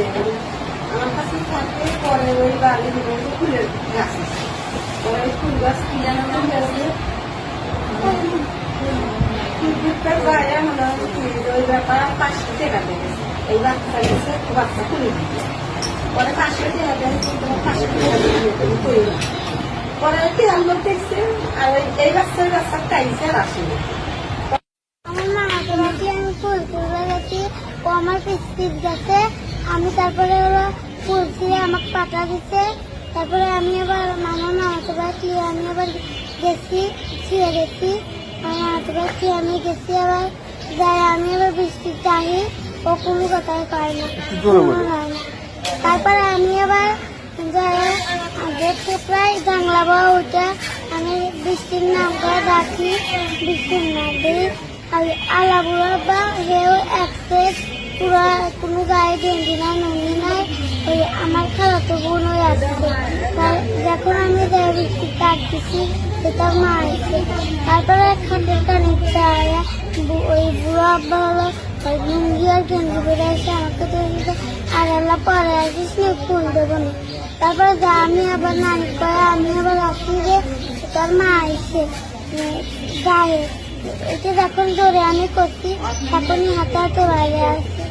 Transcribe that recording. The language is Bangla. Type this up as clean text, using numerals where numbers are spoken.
আছে আমার কাছে থাকে। পরে ওই বাড়ি ফুলের গাছ আছে, পরে ফুল গাছ কিনে আনা গেছে। ওই ব্যাপার 500 টাকা দিয়েছে, এই বাচ্চা গেছে বাচ্চা খুলে দিচ্ছে। পরে 500 টাকা দেয়, 500 টাকা দিয়ে পরে তেল লোক দেখছে। আর এই বাচ্চা টাইছে আর আসেনি। আমার মামাকে বাড়ি আমি ফুল তুলতে গেছি, ও আমার পিস্তিক গেছে। আমি তারপরে ওরা ফুল ছিঁড়ে আমাকে পাতা দিচ্ছে। তারপরে আমি আবার মামাকে বাড়ি আমি আবার গেছি, ছিঁড়ে গেছি। আমার মামাকে বাড়ি আমি গেছি, আবার যাই আমি আবার বৃষ্টি চাহি, ও কোনো কথাই পারে না, হয় না। তারপরে আমি আবার দেখতে প্রায় জানলা বা ওইটা আমি বৃষ্টির নাম করে ডাকি, বৃষ্টির নাম দিই। আলা বুড়া বা হেও একসেট পুরো কোনো গায়ে গেঞ্জি নাই, নুনি নাই। ওই আমার খালাতো বোন ওই আসছে, যখন আমি বৃষ্টির ডাক দিচ্ছি সেটা মা আসছে। তারপরে খাটের কানিকটা ওই বুড়ো আব্বা হলো ওই লুঙ্গি আর গেঞ্জি বেড়ে এসে আমাকে তো আর আল্লাহ পরে আসিস না, ফুল দেবো না। তারপরে যা আমি আবার নানি করে আমি আবার আসি যে তার মা আসছে গায়ে। এটা যখন ধরে আমি করছি তখনই হাতে হাতে বাইরে আসছে।